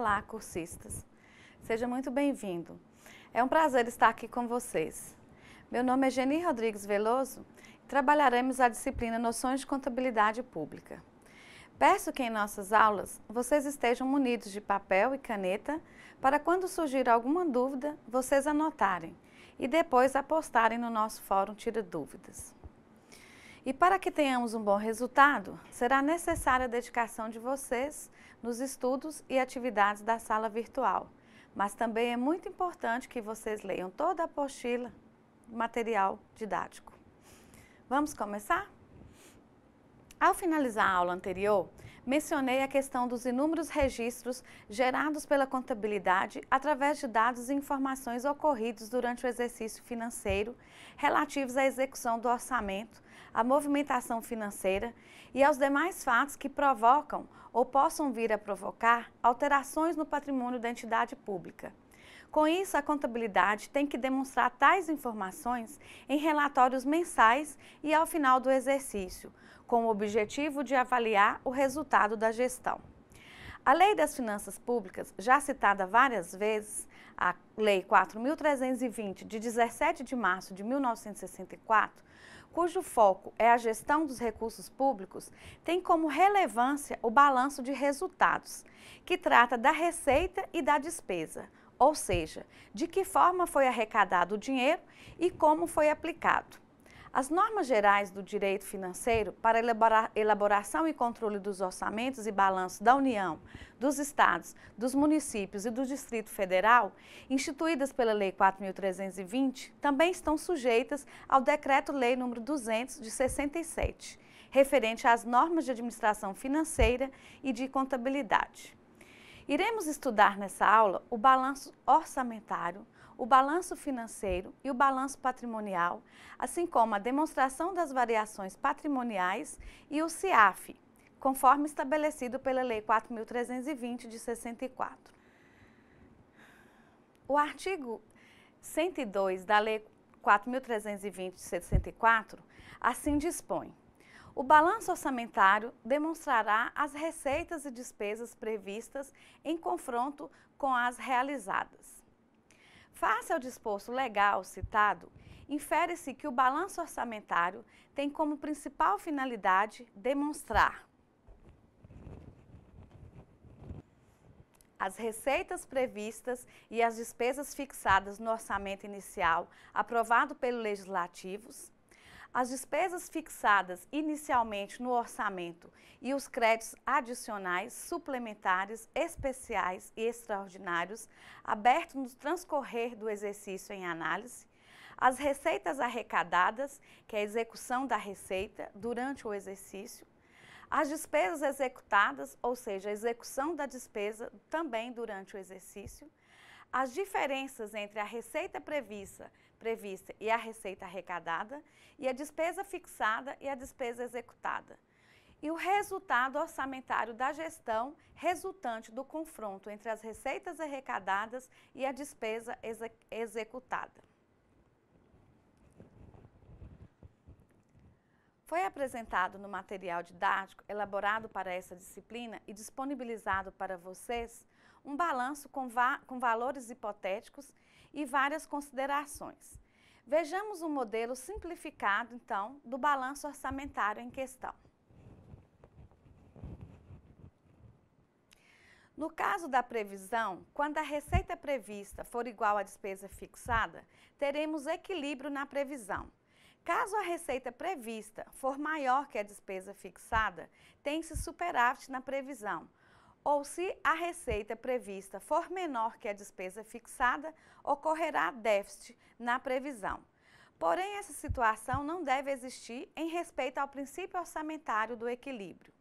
Olá, cursistas! Seja muito bem-vindo. É um prazer estar aqui com vocês. Meu nome é Geni Rodrigues Veloso e trabalharemos a disciplina Noções de Contabilidade Pública. Peço que em nossas aulas vocês estejam munidos de papel e caneta para quando surgir alguma dúvida, vocês anotarem e depois apostarem no nosso fórum Tira Dúvidas. E para que tenhamos um bom resultado, será necessária a dedicação de vocês nos estudos e atividades da sala virtual. Mas também é muito importante que vocês leiam toda a apostila, material didático. Vamos começar? Ao finalizar a aula anterior, mencionei a questão dos inúmeros registros gerados pela contabilidade através de dados e informações ocorridos durante o exercício financeiro relativos à execução do orçamento, à movimentação financeira e aos demais fatos que provocam ou possam vir a provocar alterações no patrimônio da entidade pública. Com isso, a contabilidade tem que demonstrar tais informações em relatórios mensais e ao final do exercício, com o objetivo de avaliar o resultado da gestão. A Lei das Finanças Públicas, já citada várias vezes, a Lei 4.320, de 17 de março de 1964, cujo foco é a gestão dos recursos públicos, tem como relevância o balanço de resultados, que trata da receita e da despesa, ou seja, de que forma foi arrecadado o dinheiro e como foi aplicado. As normas gerais do direito financeiro para elaboração e controle dos orçamentos e balanços da União, dos Estados, dos municípios e do Distrito Federal, instituídas pela Lei 4.320, também estão sujeitas ao Decreto-Lei nº 200, de 67, referente às normas de administração financeira e de contabilidade. Iremos estudar nessa aula o balanço orçamentário, o balanço financeiro e o balanço patrimonial, assim como a demonstração das variações patrimoniais e o CIAF, conforme estabelecido pela Lei 4.320 de 64. O artigo 102 da Lei 4.320 de 64 assim dispõe: o balanço orçamentário demonstrará as receitas e despesas previstas em confronto com as realizadas. Face ao disposto legal citado, infere-se que o balanço orçamentário tem como principal finalidade demonstrar as receitas previstas e as despesas fixadas no orçamento inicial aprovado pelo Legislativo, as despesas fixadas inicialmente no orçamento e os créditos adicionais, suplementares, especiais e extraordinários abertos no transcorrer do exercício em análise, as receitas arrecadadas, que é a execução da receita durante o exercício, as despesas executadas, ou seja, a execução da despesa também durante o exercício, as diferenças entre a receita prevista e a receita arrecadada, e a despesa fixada e a despesa executada. E o resultado orçamentário da gestão resultante do confronto entre as receitas arrecadadas e a despesa executada. Foi apresentado no material didático elaborado para essa disciplina e disponibilizado para vocês um balanço com valores hipotéticos e várias considerações. Vejamos um modelo simplificado, então, do balanço orçamentário em questão. No caso da previsão, quando a receita prevista for igual à despesa fixada, teremos equilíbrio na previsão. Caso a receita prevista for maior que a despesa fixada, tem-se superávit na previsão. Ou se a receita prevista for menor que a despesa fixada, ocorrerá déficit na previsão. Porém, essa situação não deve existir em respeito ao princípio orçamentário do equilíbrio.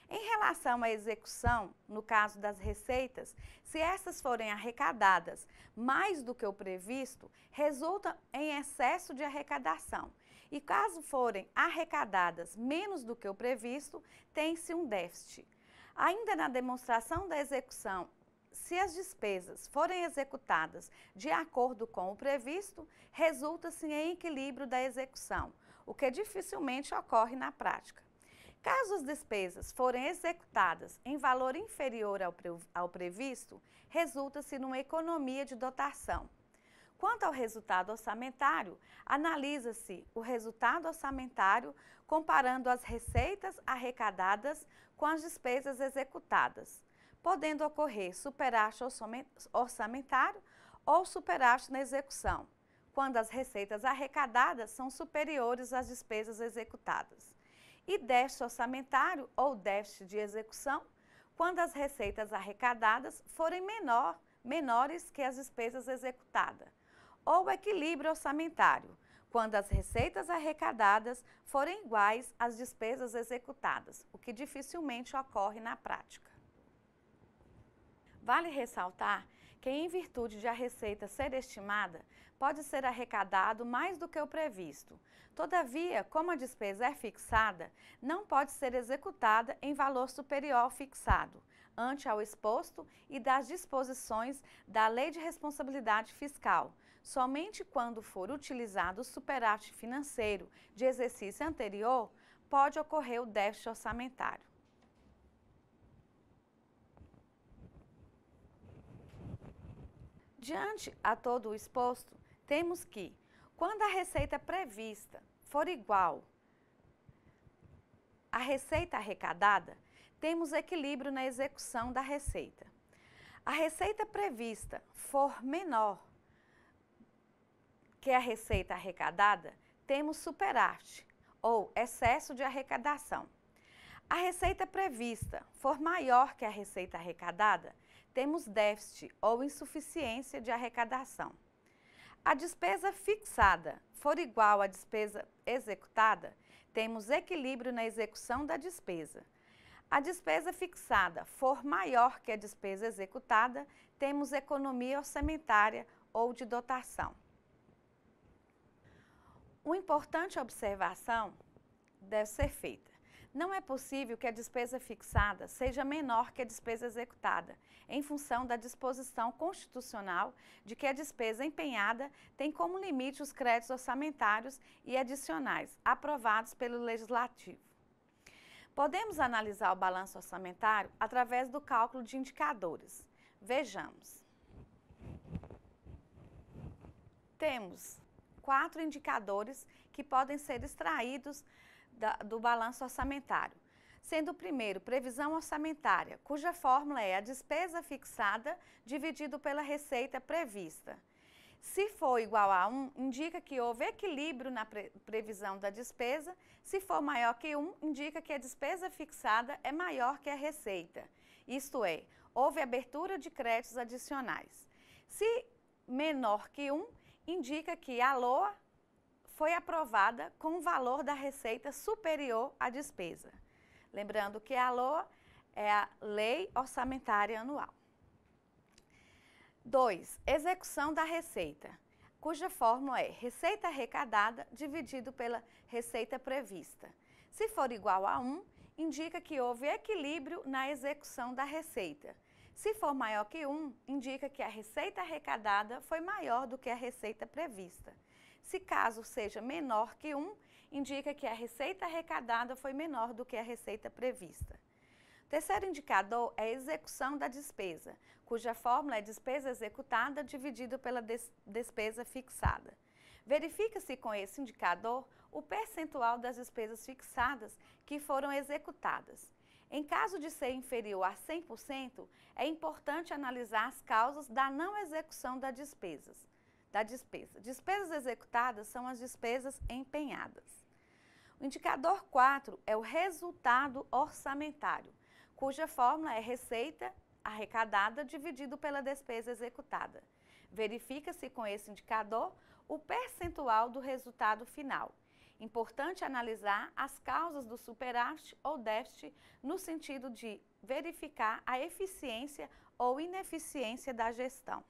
Em relação à execução, no caso das receitas, se estas forem arrecadadas mais do que o previsto, resulta em excesso de arrecadação. E caso forem arrecadadas menos do que o previsto, tem-se um déficit. Ainda na demonstração da execução, se as despesas forem executadas de acordo com o previsto, resulta-se em equilíbrio da execução, o que dificilmente ocorre na prática. Caso as despesas forem executadas em valor inferior ao previsto, resulta-se numa economia de dotação. Quanto ao resultado orçamentário, analisa-se o resultado orçamentário comparando as receitas arrecadadas com as despesas executadas, podendo ocorrer superávit orçamentário ou superávit na execução, quando as receitas arrecadadas são superiores às despesas executadas, e déficit orçamentário ou déficit de execução, quando as receitas arrecadadas forem menores que as despesas executadas, ou equilíbrio orçamentário, quando as receitas arrecadadas forem iguais às despesas executadas, o que dificilmente ocorre na prática. Vale ressaltar que, em virtude de a receita ser estimada, pode ser arrecadado mais do que o previsto. Todavia, como a despesa é fixada, não pode ser executada em valor superior ao fixado, ante ao exposto e das disposições da Lei de Responsabilidade Fiscal, somente quando for utilizado o superávit financeiro de exercício anterior, pode ocorrer o déficit orçamentário. Diante a todo o exposto, temos que, quando a receita prevista for igual à receita arrecadada, temos equilíbrio na execução da receita. A receita prevista for menor que a receita arrecadada, temos superávit ou excesso de arrecadação. A receita prevista for maior que a receita arrecadada, temos déficit ou insuficiência de arrecadação. A despesa fixada for igual à despesa executada, temos equilíbrio na execução da despesa. A despesa fixada for maior que a despesa executada, temos economia orçamentária ou de dotação. Uma importante observação deve ser feita. Não é possível que a despesa fixada seja menor que a despesa executada, em função da disposição constitucional de que a despesa empenhada tem como limite os créditos orçamentários e adicionais aprovados pelo Legislativo. Podemos analisar o balanço orçamentário através do cálculo de indicadores. Vejamos. Temos 4 indicadores que podem ser extraídos do balanço orçamentário, sendo o primeiro previsão orçamentária, cuja fórmula é a despesa fixada dividido pela receita prevista. Se for igual a 1, indica que houve equilíbrio na previsão da despesa. Se for maior que 1, indica que a despesa fixada é maior que a receita. Isto é, houve abertura de créditos adicionais. Se menor que 1, indica que a LOA foi aprovada com o valor da receita superior à despesa. Lembrando que a LOA é a Lei Orçamentária Anual. 2. Execução da receita, cuja fórmula é receita arrecadada dividido pela receita prevista. Se for igual a 1, indica que houve equilíbrio na execução da receita. Se for maior que 1, indica que a receita arrecadada foi maior do que a receita prevista. Se caso seja menor que 1, indica que a receita arrecadada foi menor do que a receita prevista. O terceiro indicador é a execução da despesa, cuja fórmula é despesa executada dividido pela despesa fixada. Verifica-se com esse indicador o percentual das despesas fixadas que foram executadas. Em caso de ser inferior a 100%, é importante analisar as causas da não execução da despesa. Despesas executadas são as despesas empenhadas. O indicador 4 é o resultado orçamentário, cuja fórmula é receita arrecadada dividido pela despesa executada. Verifica-se com esse indicador o percentual do resultado final. Importante analisar as causas do superávit ou déficit no sentido de verificar a eficiência ou ineficiência da gestão.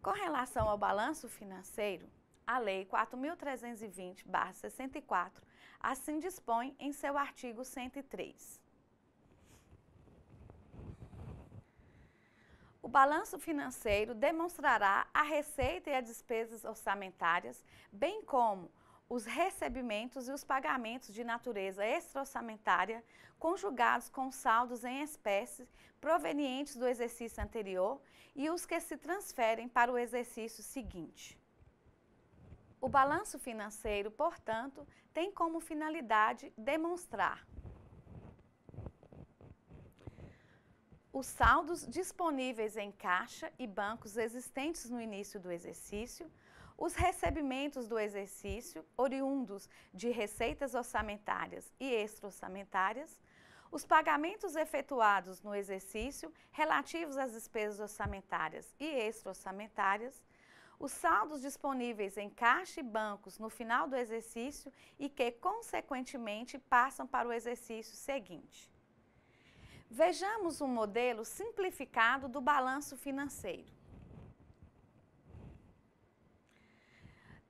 Com relação ao balanço financeiro, a Lei 4.320/64 assim dispõe em seu artigo 103. O balanço financeiro demonstrará a receita e as despesas orçamentárias, bem como os recebimentos e os pagamentos de natureza extra-orçamentária conjugados com saldos em espécie provenientes do exercício anterior e os que se transferem para o exercício seguinte. O balanço financeiro, portanto, tem como finalidade demonstrar os saldos disponíveis em caixa e bancos existentes no início do exercício, os recebimentos do exercício, oriundos de receitas orçamentárias e extra-orçamentárias, os pagamentos efetuados no exercício relativos às despesas orçamentárias e extra-orçamentárias, os saldos disponíveis em caixa e bancos no final do exercício e que, consequentemente, passam para o exercício seguinte. Vejamos um modelo simplificado do balanço financeiro.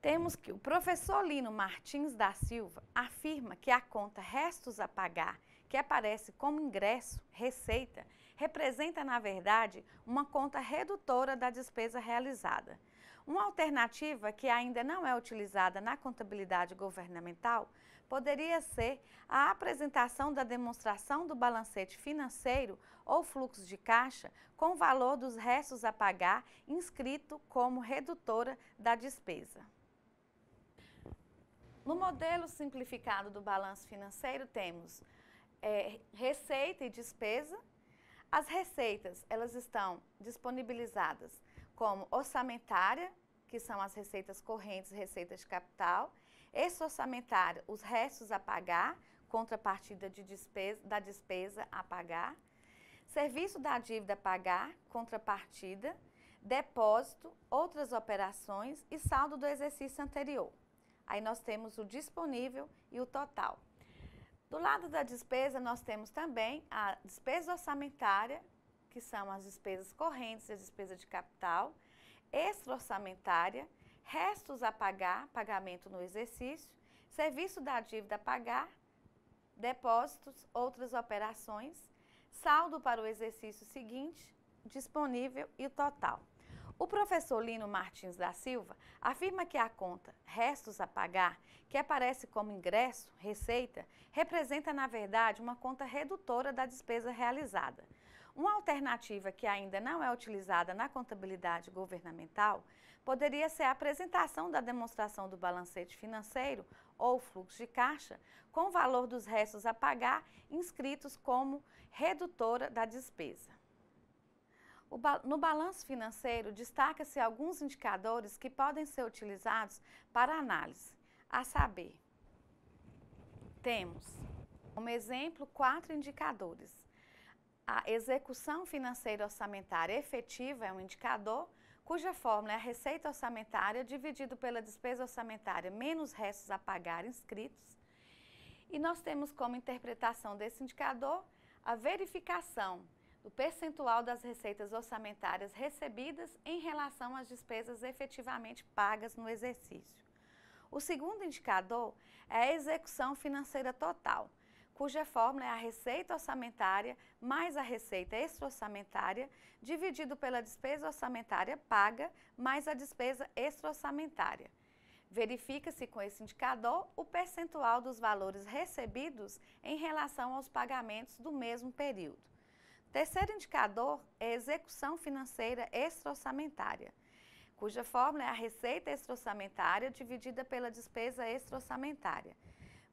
Temos que o professor Lino Martins da Silva afirma que a conta restos a pagar, que aparece como ingresso, receita, representa, na verdade, uma conta redutora da despesa realizada. Uma alternativa que ainda não é utilizada na contabilidade governamental poderia ser a apresentação da demonstração do balancete financeiro ou fluxo de caixa com o valor dos restos a pagar inscrito como redutora da despesa. No modelo simplificado do balanço financeiro temos receita e despesa. As receitas, elas estão disponibilizadas como orçamentária, que são as receitas correntes, receitas de capital, extra-orçamentária, os restos a pagar, contrapartida da despesa a pagar, serviço da dívida a pagar, contrapartida, depósito, outras operações e saldo do exercício anterior. Aí nós temos o disponível e o total. Do lado da despesa, nós temos também a despesa orçamentária, que são as despesas correntes e as despesas de capital, extra-orçamentária, restos a pagar, pagamento no exercício, serviço da dívida a pagar, depósitos, outras operações, saldo para o exercício seguinte, disponível e o total. O professor Lino Martins da Silva afirma que a conta restos a pagar, que aparece como ingresso, receita, representa, na verdade, uma conta redutora da despesa realizada. Uma alternativa que ainda não é utilizada na contabilidade governamental poderia ser a apresentação da demonstração do balancete financeiro ou fluxo de caixa com o valor dos restos a pagar inscritos como redutora da despesa. No balanço financeiro, destaca-se alguns indicadores que podem ser utilizados para análise, a saber, temos, como exemplo, 4 indicadores. A execução financeira orçamentária efetiva é um indicador cuja fórmula é a receita orçamentária dividido pela despesa orçamentária menos restos a pagar inscritos. E nós temos como interpretação desse indicador a verificação do percentual das receitas orçamentárias recebidas em relação às despesas efetivamente pagas no exercício. O segundo indicador é a execução financeira total, cuja fórmula é a receita orçamentária mais a receita extra-orçamentária dividido pela despesa orçamentária paga mais a despesa extra-orçamentária. Verifica-se com esse indicador o percentual dos valores recebidos em relação aos pagamentos do mesmo período. Terceiro indicador é a execução financeira extra-orçamentária, cuja fórmula é a receita extra-orçamentária dividida pela despesa extra-orçamentária.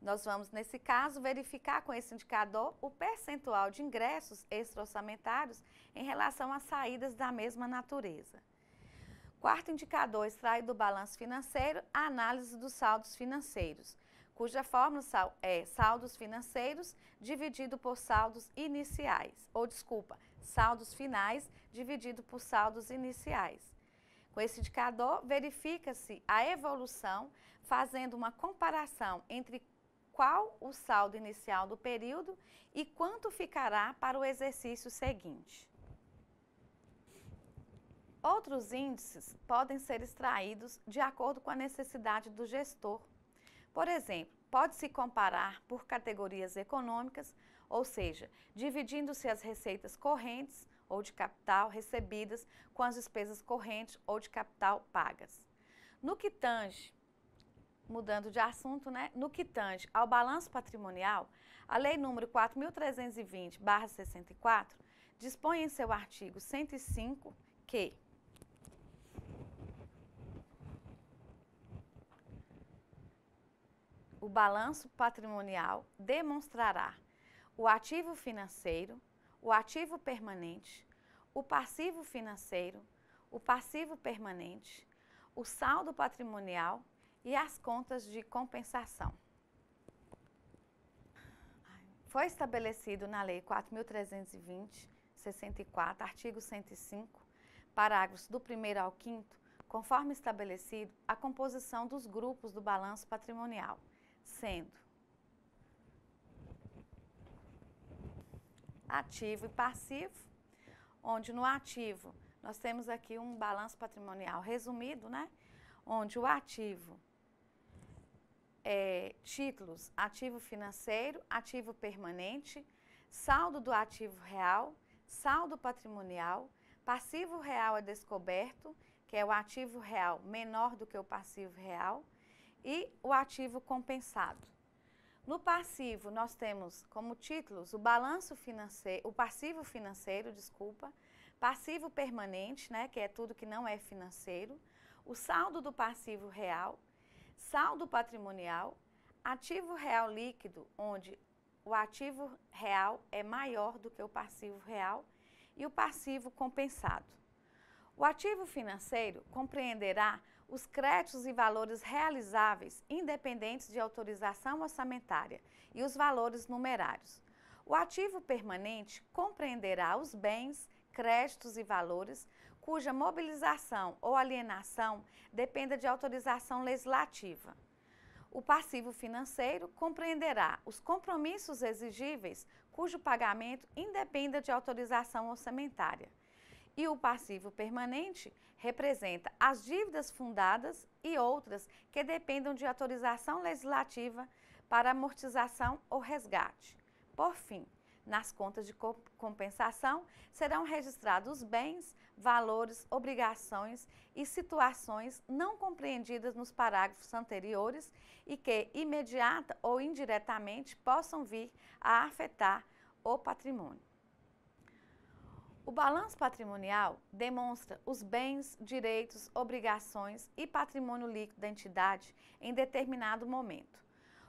Nós vamos, nesse caso, verificar com esse indicador o percentual de ingressos extra-orçamentários em relação às saídas da mesma natureza. Quarto indicador extrai do balanço financeiro a análise dos saldos financeiros, cuja fórmula é saldos financeiros dividido por saldos iniciais, saldos finais dividido por saldos iniciais. Com esse indicador, verifica-se a evolução, fazendo uma comparação entre qual o saldo inicial do período e quanto ficará para o exercício seguinte. Outros índices podem ser extraídos de acordo com a necessidade do gestor. Por exemplo, pode-se comparar por categorias econômicas, ou seja, dividindo-se as receitas correntes ou de capital recebidas com as despesas correntes ou de capital pagas. No que tange mudando de assunto, né? No que tange ao balanço patrimonial, a Lei número 4.320/64 dispõe em seu artigo 105 que o balanço patrimonial demonstrará o ativo financeiro, o ativo permanente, o passivo financeiro, o passivo permanente, o saldo patrimonial e as contas de compensação. Foi estabelecido na Lei 4.320/64, artigo 105, parágrafos do 1º ao 5º, conforme estabelecido a composição dos grupos do balanço patrimonial, sendo ativo e passivo, onde no ativo nós temos aqui um balanço patrimonial resumido, né? Onde o ativo é títulos, ativo financeiro, ativo permanente, saldo do ativo real, saldo patrimonial, passivo real é descoberto, que é o ativo real menor do que o passivo real, e o ativo compensado. No passivo, nós temos como títulos o balanço financeiro, o passivo financeiro, passivo permanente, né, que é tudo que não é financeiro, o saldo do passivo real, saldo patrimonial, ativo real líquido, onde o ativo real é maior do que o passivo real, e o passivo compensado. O ativo financeiro compreenderá os créditos e valores realizáveis independentes de autorização orçamentária e os valores numerários. O ativo permanente compreenderá os bens, créditos e valores cuja mobilização ou alienação dependa de autorização legislativa. O passivo financeiro compreenderá os compromissos exigíveis cujo pagamento independa de autorização orçamentária. E o passivo permanente representa as dívidas fundadas e outras que dependam de autorização legislativa para amortização ou resgate. Por fim, nas contas de compensação serão registrados os bens, valores, obrigações e situações não compreendidas nos parágrafos anteriores e que, imediata ou indiretamente, possam vir a afetar o patrimônio. O balanço patrimonial demonstra os bens, direitos, obrigações e patrimônio líquido da entidade em determinado momento.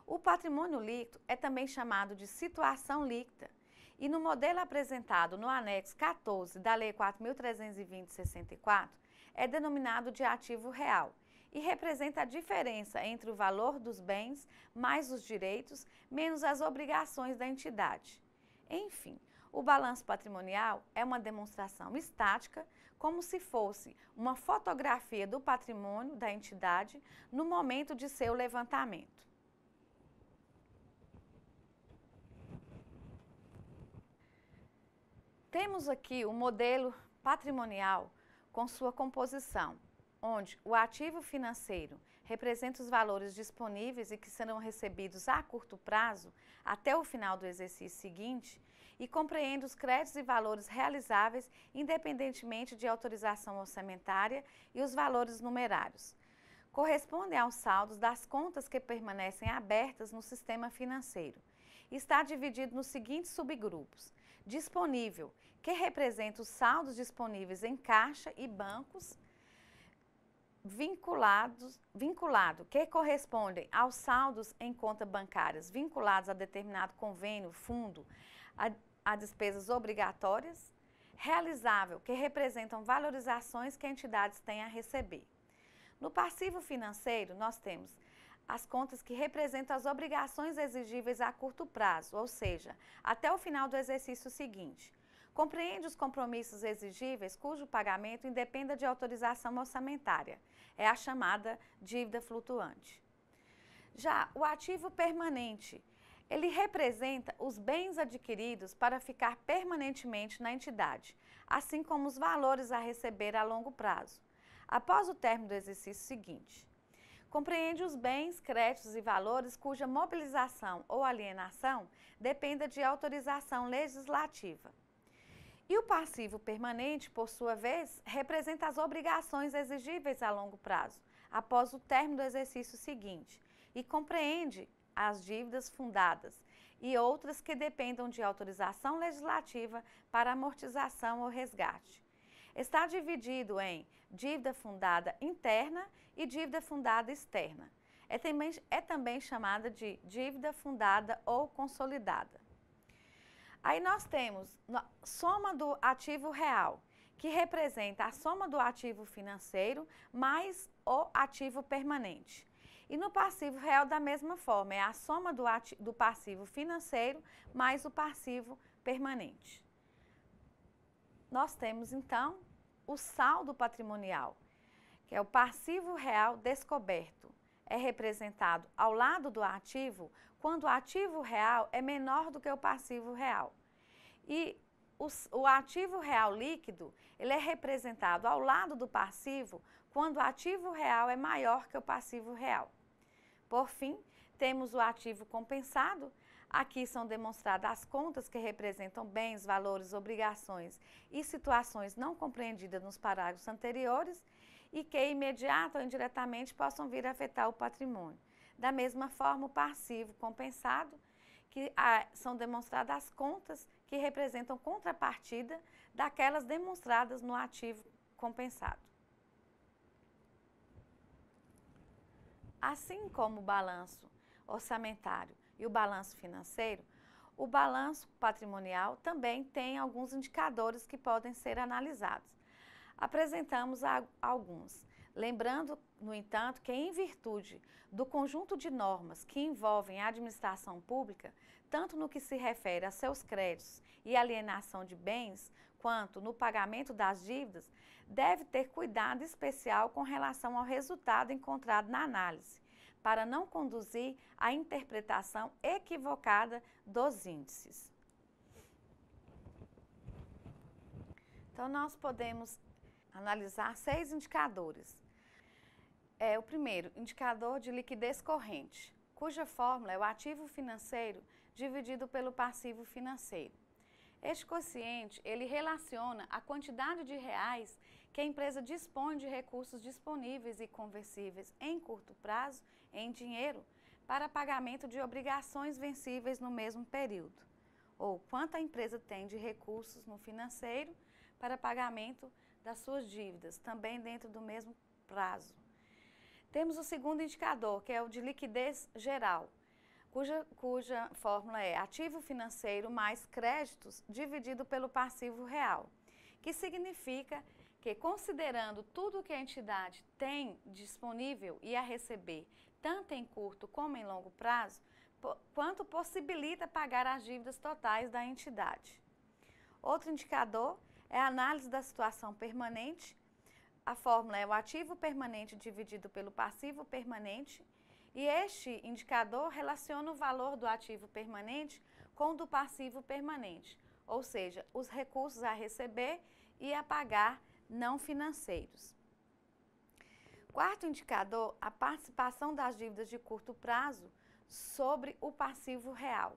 O patrimônio líquido é também chamado de situação líquida e no modelo apresentado no anexo 14 da Lei 4.320/64 é denominado de ativo real e representa a diferença entre o valor dos bens mais os direitos menos as obrigações da entidade. Enfim, o balanço patrimonial é uma demonstração estática, como se fosse uma fotografia do patrimônio da entidade no momento de seu levantamento. Temos aqui o modelo patrimonial com sua composição, onde o ativo financeiro representa os valores disponíveis e que serão recebidos a curto prazo até o final do exercício seguinte e compreende os créditos e valores realizáveis independentemente de autorização orçamentária e os valores numerários. Correspondem aos saldos das contas que permanecem abertas no sistema financeiro. Está dividido nos seguintes subgrupos: disponível, que representa os saldos disponíveis em caixa e bancos, vinculado, que correspondem aos saldos em contas bancárias vinculados a determinado convênio, fundo, a despesas obrigatórias, realizável, que representam valorizações que entidades têm a receber. No passivo financeiro, nós temos as contas que representam as obrigações exigíveis a curto prazo, ou seja, até o final do exercício seguinte. Compreende os compromissos exigíveis cujo pagamento independa de autorização orçamentária. É a chamada dívida flutuante. Já o ativo permanente, ele representa os bens adquiridos para ficar permanentemente na entidade, assim como os valores a receber a longo prazo, após o término do exercício seguinte. Compreende os bens, créditos e valores cuja mobilização ou alienação dependa de autorização legislativa. E o passivo permanente, por sua vez, representa as obrigações exigíveis a longo prazo, após o término do exercício seguinte, e compreende as dívidas fundadas e outras que dependam de autorização legislativa para amortização ou resgate. Está dividido em dívida fundada interna e dívida fundada externa. É também chamada de dívida fundada ou consolidada. Aí nós temos a soma do ativo real, que representa a soma do ativo financeiro mais o ativo permanente. E no passivo real, da mesma forma, é a soma do passivo financeiro mais o passivo permanente. Nós temos, então, o saldo patrimonial, que é o passivo real descoberto. É representado ao lado do ativo quando o ativo real é menor do que o passivo real. E o ativo real líquido, ele é representado ao lado do passivo quando o ativo real é maior que o passivo real. Por fim, temos o ativo compensado. Aqui são demonstradas as contas que representam bens, valores, obrigações e situações não compreendidas nos parágrafos anteriores e que imediata ou indiretamente possam vir a afetar o patrimônio. Da mesma forma, o passivo compensado, que são demonstradas as contas que representam contrapartida daquelas demonstradas no ativo compensado. Assim como o balanço orçamentário e o balanço financeiro, o balanço patrimonial também tem alguns indicadores que podem ser analisados. Apresentamos alguns, lembrando, no entanto, que em virtude do conjunto de normas que envolvem a administração pública, tanto no que se refere a seus créditos e alienação de bens, quanto no pagamento das dívidas, deve ter cuidado especial com relação ao resultado encontrado na análise, para não conduzir à interpretação equivocada dos índices. Então, nós podemos analisar 6 indicadores. O primeiro, indicador de liquidez corrente, cuja fórmula é o ativo financeiro dividido pelo passivo financeiro. Este quociente, ele relaciona a quantidade de reais que a empresa dispõe de recursos disponíveis e conversíveis em curto prazo, em dinheiro, para pagamento de obrigações vencíveis no mesmo período, ou quanto a empresa tem de recursos no financeiro para pagamento das suas dívidas, também dentro do mesmo prazo. Temos o segundo indicador, que é o de liquidez geral, cuja fórmula é ativo financeiro mais créditos dividido pelo passivo real, que significa que, considerando tudo que a entidade tem disponível e a receber, tanto em curto como em longo prazo, quanto possibilita pagar as dívidas totais da entidade. Outro indicador é a análise da situação permanente. A fórmula é o ativo permanente dividido pelo passivo permanente, e este indicador relaciona o valor do ativo permanente com o do passivo permanente, ou seja, os recursos a receber e a pagar não financeiros. Quarto indicador, a participação das dívidas de curto prazo sobre o passivo real.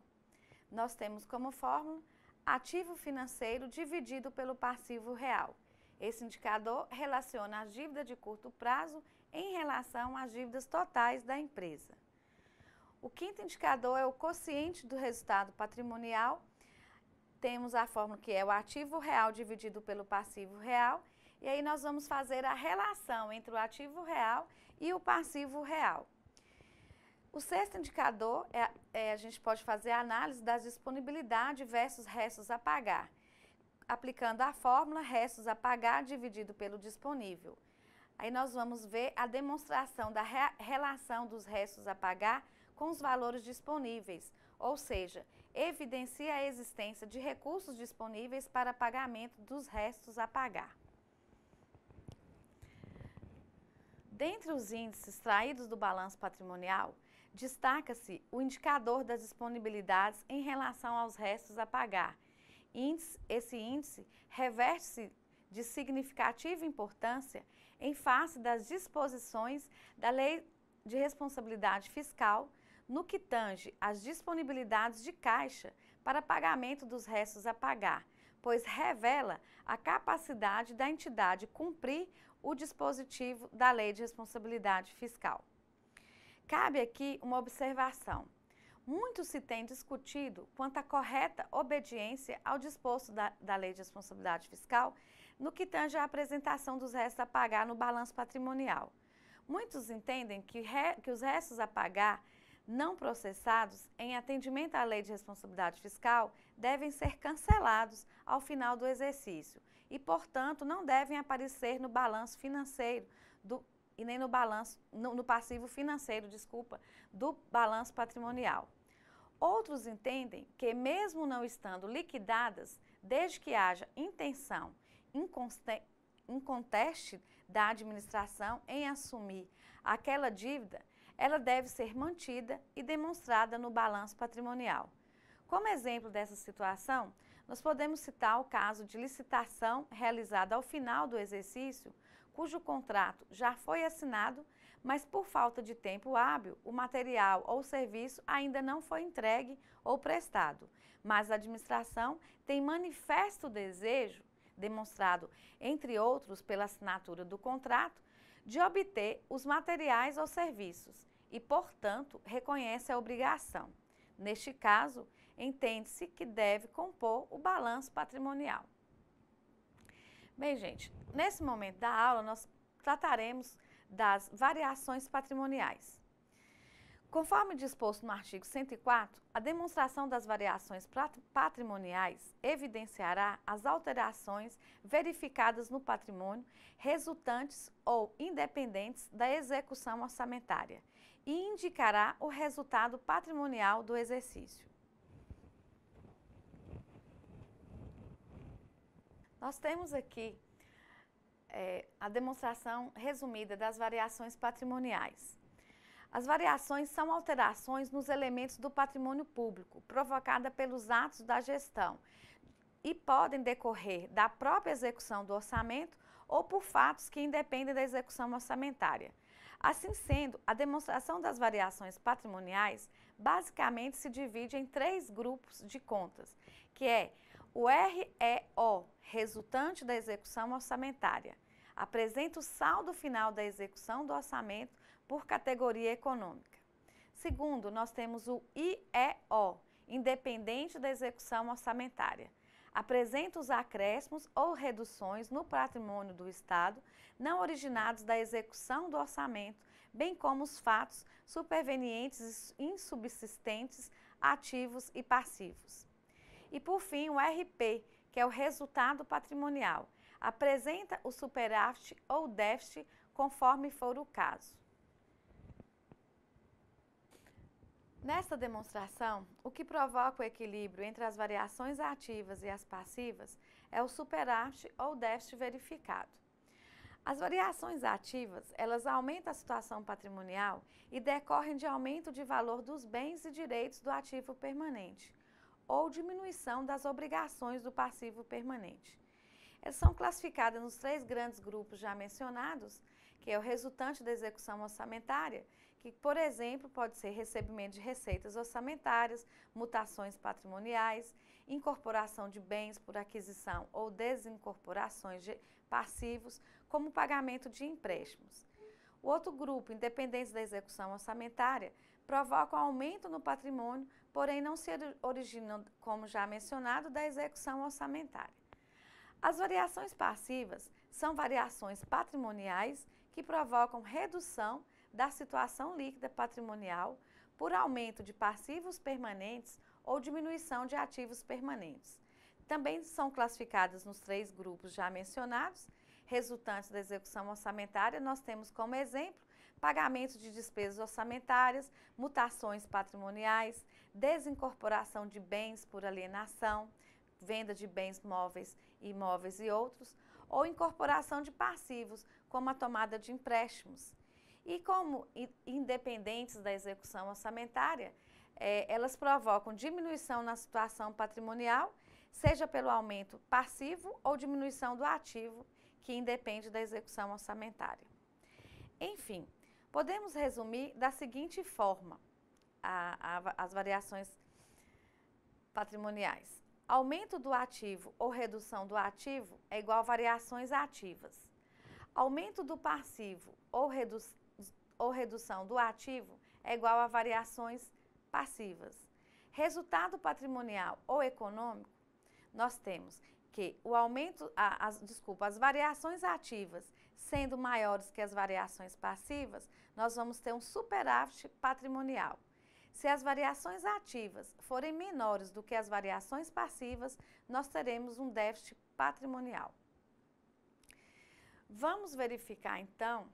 Nós temos como fórmula ativo financeiro dividido pelo passivo real. Esse indicador relaciona as dívidas de curto prazo em relação às dívidas totais da empresa. O quinto indicador é o quociente do resultado patrimonial. Temos a fórmula que é o ativo real dividido pelo passivo real, e aí nós vamos fazer a relação entre o ativo real e o passivo real. O sexto indicador a gente pode fazer a análise da disponibilidade versus restos a pagar, aplicando a fórmula restos a pagar dividido pelo disponível. Aí nós vamos ver a demonstração da relação dos restos a pagar com os valores disponíveis, ou seja, evidencia a existência de recursos disponíveis para pagamento dos restos a pagar. Dentre os índices extraídos do balanço patrimonial, destaca-se o indicador das disponibilidades em relação aos restos a pagar. Esse índice reveste-se de significativa importância em face das disposições da Lei de Responsabilidade Fiscal no que tange às disponibilidades de caixa para pagamento dos restos a pagar, pois revela a capacidade da entidade cumprir o dispositivo da Lei de Responsabilidade Fiscal. Cabe aqui uma observação. Muito se tem discutido quanto à correta obediência ao disposto da Lei de Responsabilidade Fiscal no que tange à apresentação dos restos a pagar no balanço patrimonial. Muitos entendem que os restos a pagar não processados em atendimento à Lei de Responsabilidade Fiscal devem ser cancelados ao final do exercício e, portanto, não devem aparecer no balanço financeiro e nem no passivo financeiro, do balanço patrimonial. Outros entendem que, mesmo não estando liquidadas, desde que haja intenção inconteste da administração em assumir aquela dívida, ela deve ser mantida e demonstrada no balanço patrimonial. Como exemplo dessa situação, nós podemos citar o caso de licitação realizada ao final do exercício, cujo contrato já foi assinado, mas por falta de tempo hábil, o material ou serviço ainda não foi entregue ou prestado, mas a administração tem manifesto desejo, demonstrado, entre outros, pela assinatura do contrato, de obter os materiais ou serviços e, portanto, reconhece a obrigação. Neste caso, entende-se que deve compor o balanço patrimonial. Bem, gente, nesse momento da aula nós trataremos das variações patrimoniais. Conforme disposto no artigo 104, a demonstração das variações patrimoniais evidenciará as alterações verificadas no patrimônio resultantes ou independentes da execução orçamentária e indicará o resultado patrimonial do exercício. Nós temos aqui a demonstração resumida das variações patrimoniais. As variações são alterações nos elementos do patrimônio público, provocada pelos atos da gestão, e podem decorrer da própria execução do orçamento ou por fatos que independem da execução orçamentária. Assim sendo, a demonstração das variações patrimoniais basicamente se divide em 3 grupos de contas, que é o REO, resultante da execução orçamentária. Apresenta o saldo final da execução do orçamento por categoria econômica. Segundo, nós temos o IEO, independente da execução orçamentária. Apresenta os acréscimos ou reduções no patrimônio do Estado não originados da execução do orçamento, bem como os fatos supervenientes e insubsistentes, ativos e passivos. E por fim, o RP, que é o resultado patrimonial. Apresenta o superávit ou déficit, conforme for o caso. Nesta demonstração, o que provoca o equilíbrio entre as variações ativas e as passivas é o superávit ou déficit verificado. As variações ativas, elas aumentam a situação patrimonial e decorrem de aumento de valor dos bens e direitos do ativo permanente ou diminuição das obrigações do passivo permanente. Elas são classificadas nos 3 grandes grupos já mencionados, que é o resultante da execução orçamentária, que, por exemplo, pode ser recebimento de receitas orçamentárias, mutações patrimoniais, incorporação de bens por aquisição ou desincorporações de passivos, como pagamento de empréstimos. O outro grupo, independentes da execução orçamentária, provoca um aumento no patrimônio, porém não se originam, como já mencionado, da execução orçamentária. As variações passivas são variações patrimoniais que provocam redução da situação líquida patrimonial por aumento de passivos permanentes ou diminuição de ativos permanentes. Também são classificadas nos 3 grupos já mencionados. Resultantes da execução orçamentária, nós temos como exemplo pagamento de despesas orçamentárias, mutações patrimoniais, desincorporação de bens por alienação, venda de bens móveis, imóveis e outros, ou incorporação de passivos, como a tomada de empréstimos. E como independentes da execução orçamentária, elas provocam diminuição na situação patrimonial, seja pelo aumento passivo ou diminuição do ativo, que independe da execução orçamentária. Enfim, podemos resumir da seguinte forma as variações patrimoniais. Aumento do ativo ou redução do ativo é igual a variações ativas. Aumento do passivo ou redução do ativo é igual a variações passivas. Resultado patrimonial ou econômico, nós temos que o aumento, as variações ativas sendo maiores que as variações passivas, nós vamos ter um superávit patrimonial. Se as variações ativas forem menores do que as variações passivas, nós teremos um déficit patrimonial. Vamos verificar então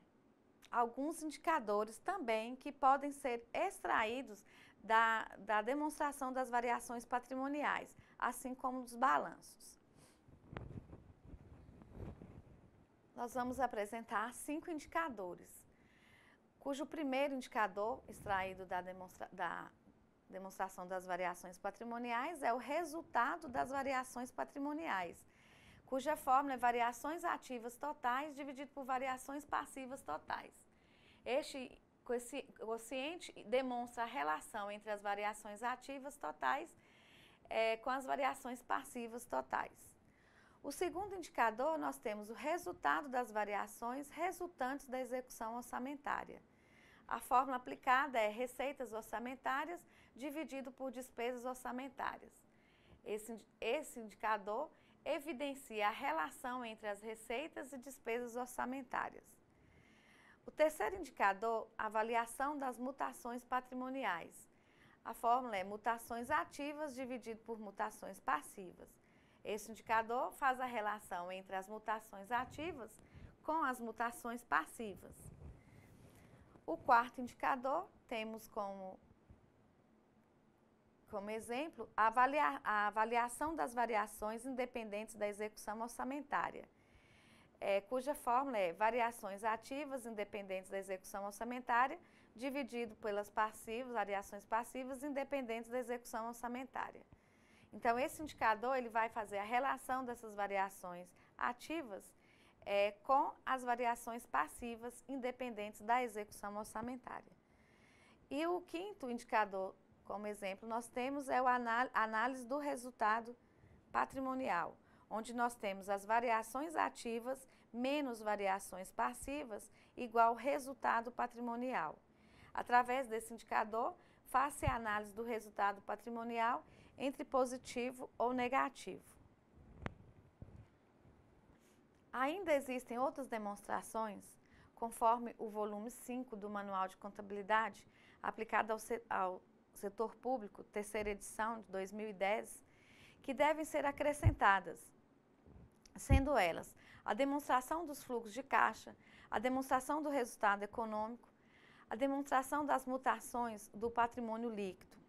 alguns indicadores também que podem ser extraídos da demonstração das variações patrimoniais, assim como dos balanços. Nós vamos apresentar 5 indicadores, cujo primeiro indicador extraído da demonstração das variações patrimoniais é o resultado das variações patrimoniais, cuja fórmula é variações ativas totais dividido por variações passivas totais. Este quociente demonstra a relação entre as variações ativas totais com as variações passivas totais. O segundo indicador, nós temos o resultado das variações resultantes da execução orçamentária. A fórmula aplicada é receitas orçamentárias dividido por despesas orçamentárias. Esse indicador evidencia a relação entre as receitas e despesas orçamentárias. O terceiro indicador, avaliação das mutações patrimoniais. A fórmula é mutações ativas dividido por mutações passivas. Esse indicador faz a relação entre as mutações ativas com as mutações passivas. O quarto indicador, temos como exemplo a avaliação das variações independentes da execução orçamentária, cuja fórmula é variações ativas independentes da execução orçamentária dividido pelas variações passivas independentes da execução orçamentária. Então, esse indicador ele vai fazer a relação dessas variações ativas com as variações passivas independentes da execução orçamentária. E o quinto indicador, como exemplo, nós temos a análise do resultado patrimonial, onde nós temos as variações ativas menos variações passivas igual resultado patrimonial. Através desse indicador, faça a análise do resultado patrimonial entre positivo ou negativo. Ainda existem outras demonstrações, conforme o volume 5 do Manual de Contabilidade, aplicado ao setor público, terceira edição de 2010, que devem ser acrescentadas, sendo elas a demonstração dos fluxos de caixa, a demonstração do resultado econômico, a demonstração das mutações do patrimônio líquido.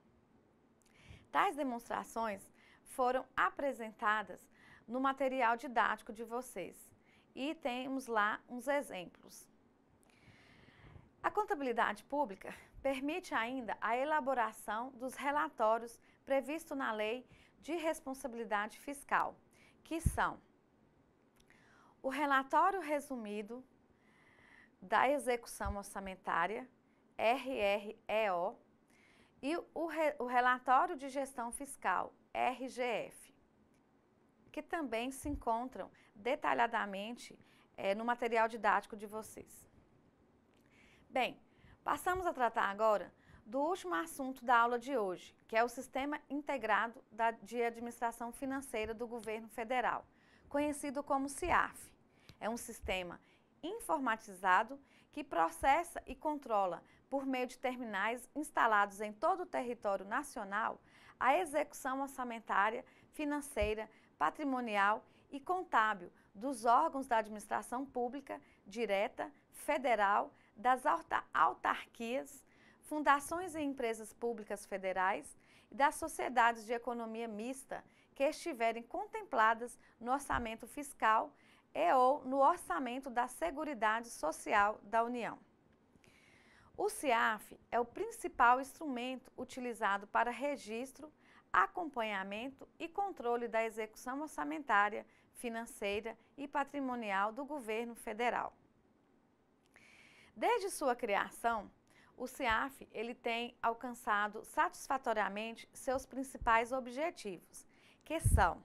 Tais demonstrações foram apresentadas no material didático de vocês e temos lá uns exemplos. A contabilidade pública permite ainda a elaboração dos relatórios previstos na Lei de Responsabilidade Fiscal, que são o relatório resumido da execução orçamentária, RREO, e o relatório de gestão fiscal, RGF, que também se encontram detalhadamente no material didático de vocês. Bem, passamos a tratar agora do último assunto da aula de hoje, que é o Sistema Integrado de Administração Financeira do Governo Federal, conhecido como SIAF. É um sistema informatizado que processa e controla, por meio de terminais instalados em todo o território nacional, a execução orçamentária, financeira, patrimonial e contábil dos órgãos da administração pública, direta, federal, das autarquias, fundações e empresas públicas federais e das sociedades de economia mista que estiverem contempladas no orçamento fiscal ou no orçamento da Seguridade Social da União. O SIAF é o principal instrumento utilizado para registro, acompanhamento e controle da execução orçamentária, financeira e patrimonial do governo federal. Desde sua criação, o SIAF ele tem alcançado satisfatoriamente seus principais objetivos, que são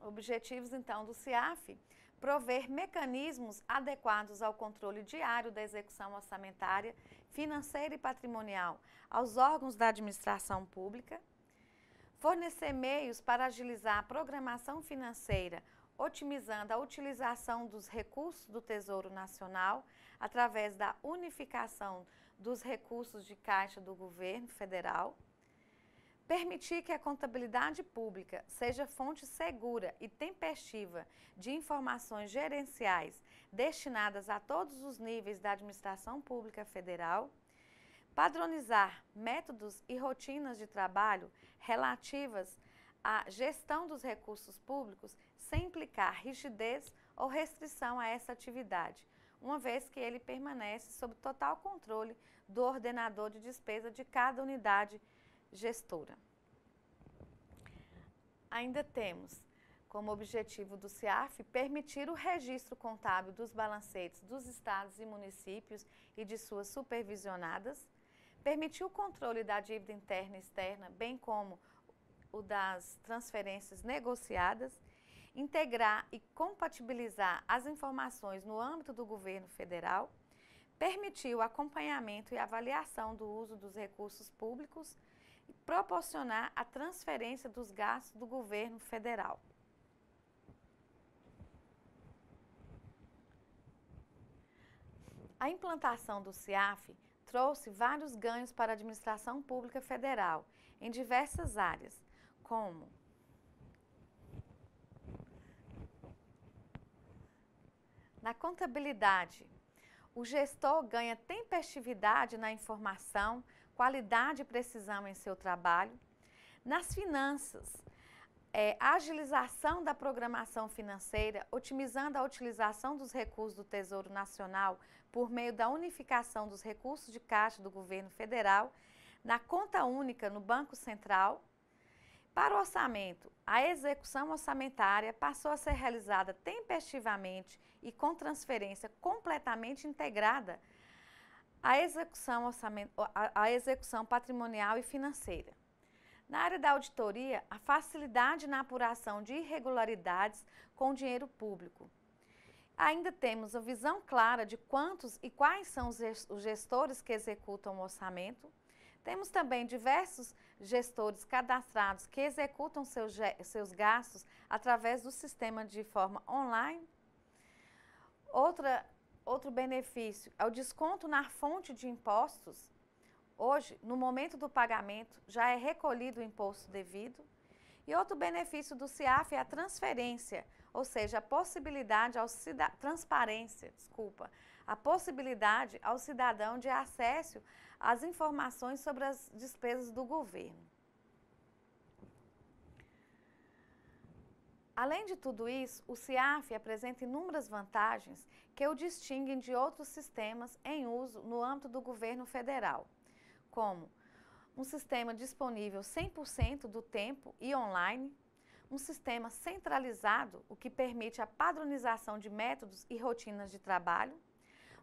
objetivos, então, do SIAF, prover mecanismos adequados ao controle diário da execução orçamentária, financeira e patrimonial aos órgãos da administração pública, fornecer meios para agilizar a programação financeira, otimizando a utilização dos recursos do Tesouro Nacional através da unificação dos recursos de caixa do governo federal, permitir que a contabilidade pública seja fonte segura e tempestiva de informações gerenciais destinadas a todos os níveis da administração pública federal, padronizar métodos e rotinas de trabalho relativas à gestão dos recursos públicos sem implicar rigidez ou restrição a essa atividade, uma vez que ele permanece sob total controle do ordenador de despesa de cada unidade gestora. Ainda temos como objetivo do CIAF permitir o registro contábil dos balancetes dos estados e municípios e de suas supervisionadas, permitir o controle da dívida interna e externa, bem como o das transferências negociadas, integrar e compatibilizar as informações no âmbito do governo federal, permitir o acompanhamento e avaliação do uso dos recursos públicos e proporcionar a transferência dos gastos do governo federal. A implantação do CIAF trouxe vários ganhos para a administração pública federal em diversas áreas, como na contabilidade, o gestor ganha tempestividade na informação, qualidade e precisão em seu trabalho. Nas finanças, a agilização da programação financeira, otimizando a utilização dos recursos do Tesouro Nacional por meio da unificação dos recursos de caixa do governo federal, na conta única no Banco Central. Para o orçamento, a execução orçamentária passou a ser realizada tempestivamente e com transferência completamente integrada à execução patrimonial e financeira. Na área da auditoria, a facilidade na apuração de irregularidades com dinheiro público. Ainda temos a visão clara de quantos e quais são os gestores que executam o orçamento. Temos também diversos gestores cadastrados que executam seus gastos através do sistema de forma online. Outro benefício é o desconto na fonte de impostos. Hoje, no momento do pagamento, já é recolhido o imposto devido. E outro benefício do CIAF é a transferência, ou seja, a possibilidade a possibilidade ao cidadão de acesso às informações sobre as despesas do governo. Além de tudo isso, o CIAF apresenta inúmeras vantagens que o distinguem de outros sistemas em uso no âmbito do governo federal, como um sistema disponível 100% do tempo e online, um sistema centralizado, o que permite a padronização de métodos e rotinas de trabalho,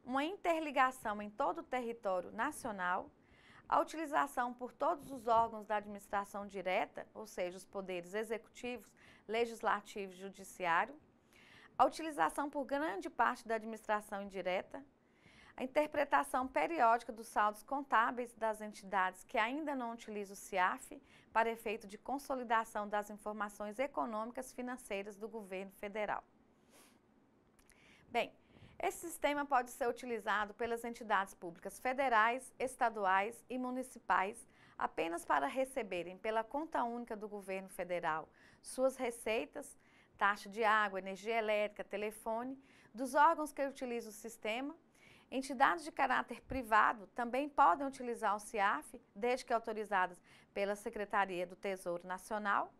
uma interligação em todo o território nacional, a utilização por todos os órgãos da administração direta, ou seja, os poderes executivos, legislativo e judiciário, a utilização por grande parte da administração indireta, a interpretação periódica dos saldos contábeis das entidades que ainda não utilizam o CIAF para efeito de consolidação das informações econômicas financeiras do governo federal. Bem, esse sistema pode ser utilizado pelas entidades públicas federais, estaduais e municipais apenas para receberem pela conta única do governo federal suas receitas, taxa de água, energia elétrica, telefone, dos órgãos que utilizam o sistema. Entidades de caráter privado também podem utilizar o CIAF, desde que autorizadas pela Secretaria do Tesouro Nacional.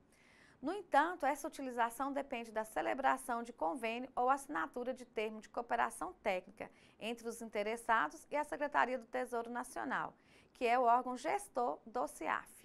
No entanto, essa utilização depende da celebração de convênio ou assinatura de termo de cooperação técnica entre os interessados e a Secretaria do Tesouro Nacional, que é o órgão gestor do CIAF.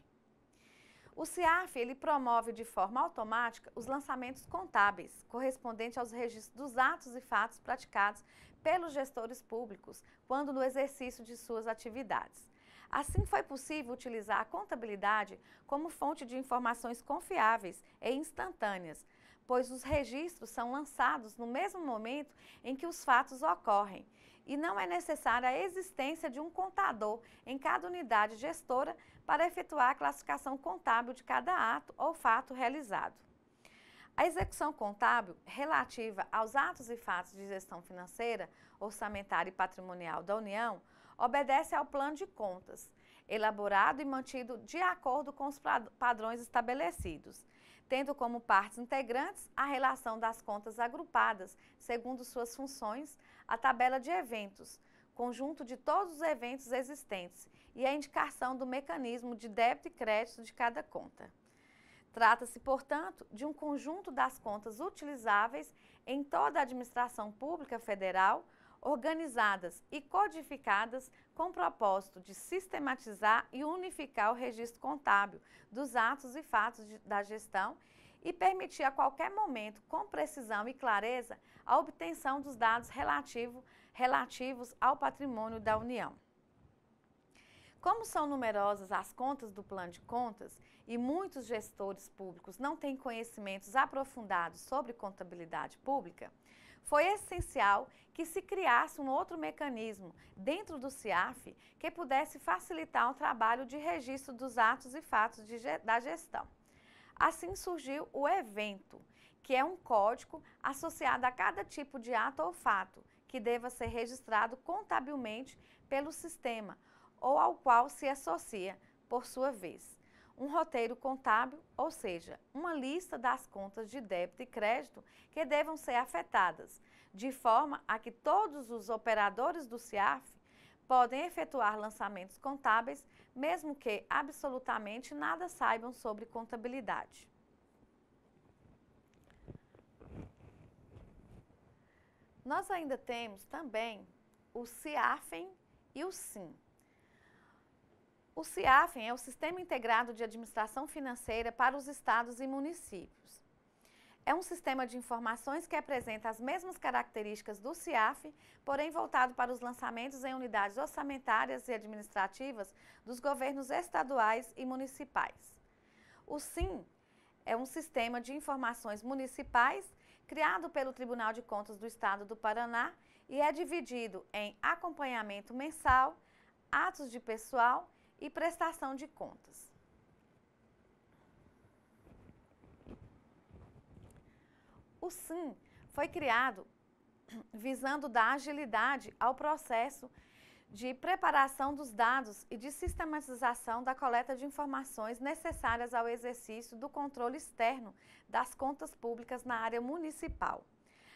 O CIAF, ele promove de forma automática os lançamentos contábeis, correspondentes aos registros dos atos e fatos praticados pelos gestores públicos, quando no exercício de suas atividades. Assim, foi possível utilizar a contabilidade como fonte de informações confiáveis e instantâneas, pois os registros são lançados no mesmo momento em que os fatos ocorrem e não é necessária a existência de um contador em cada unidade gestora para efetuar a classificação contábil de cada ato ou fato realizado. A execução contábil relativa aos atos e fatos de gestão financeira, orçamentária e patrimonial da União obedece ao plano de contas, elaborado e mantido de acordo com os padrões estabelecidos, tendo como partes integrantes a relação das contas agrupadas, segundo suas funções, a tabela de eventos, conjunto de todos os eventos existentes e a indicação do mecanismo de débito e crédito de cada conta. Trata-se, portanto, de um conjunto das contas utilizáveis em toda a administração pública federal, organizadas e codificadas com o propósito de sistematizar e unificar o registro contábil dos atos e fatos da gestão e permitir a qualquer momento, com precisão e clareza, a obtenção dos dados relativos ao patrimônio da União. Como são numerosas as contas do plano de contas e muitos gestores públicos não têm conhecimentos aprofundados sobre contabilidade pública, foi essencial que se criasse um outro mecanismo dentro do CIAF que pudesse facilitar o trabalho de registro dos atos e fatos da gestão. Assim surgiu o evento, que é um código associado a cada tipo de ato ou fato, que deva ser registrado contabilmente pelo sistema, ou ao qual se associa, por sua vez, um roteiro contábil, ou seja, uma lista das contas de débito e crédito que devam ser afetadas, de forma a que todos os operadores do CIAF podem efetuar lançamentos contábeis, mesmo que absolutamente nada saibam sobre contabilidade. Nós ainda temos também o CIAFEN e o SIM. O CIAFEN é o Sistema Integrado de Administração Financeira para os Estados e Municípios. É um sistema de informações que apresenta as mesmas características do CIAF, porém voltado para os lançamentos em unidades orçamentárias e administrativas dos governos estaduais e municipais. O SIM é um sistema de informações municipais criado pelo Tribunal de Contas do Estado do Paraná e é dividido em acompanhamento mensal, atos de pessoal e prestação de contas. O SIM foi criado visando dar agilidade ao processo de preparação dos dados e de sistematização da coleta de informações necessárias ao exercício do controle externo das contas públicas na área municipal.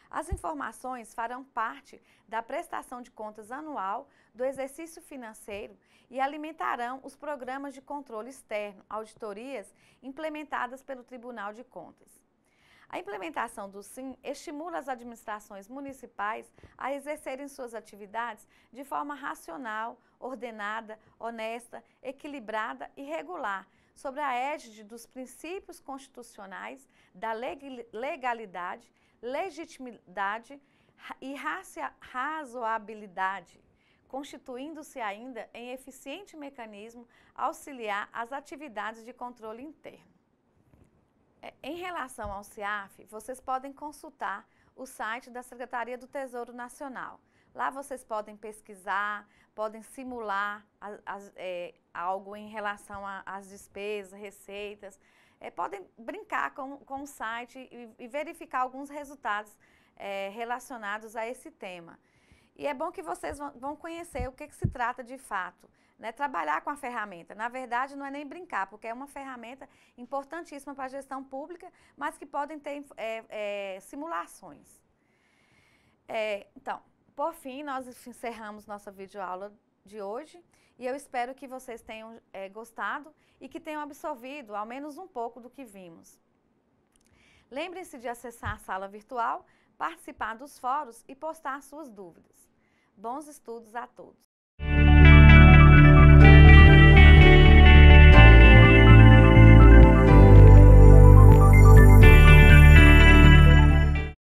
As informações farão parte da prestação de contas anual do exercício financeiro e alimentarão os programas de controle externo, auditorias implementadas pelo Tribunal de Contas. A implementação do SIM estimula as administrações municipais a exercerem suas atividades de forma racional, ordenada, honesta, equilibrada e regular, sobre a égide dos princípios constitucionais, da legalidade, legitimidade e razoabilidade, constituindo-se ainda em eficiente mecanismo auxiliar as atividades de controle interno. Em relação ao CIAF, vocês podem consultar o site da Secretaria do Tesouro Nacional. Lá vocês podem pesquisar, podem simular algo em relação às despesas, receitas, podem brincar com o site e verificar alguns resultados relacionados a esse tema. E é bom que vocês vão conhecer o que se trata de fato, né? Trabalhar com a ferramenta. Na verdade, não é nem brincar, porque é uma ferramenta importantíssima para a gestão pública, mas que podem ter simulações. Então, por fim, nós encerramos nossa videoaula de hoje e eu espero que vocês tenham gostado e que tenham absorvido ao menos um pouco do que vimos. Lembrem-se de acessar a sala virtual, participar dos fóruns e postar suas dúvidas. Bons estudos a todos!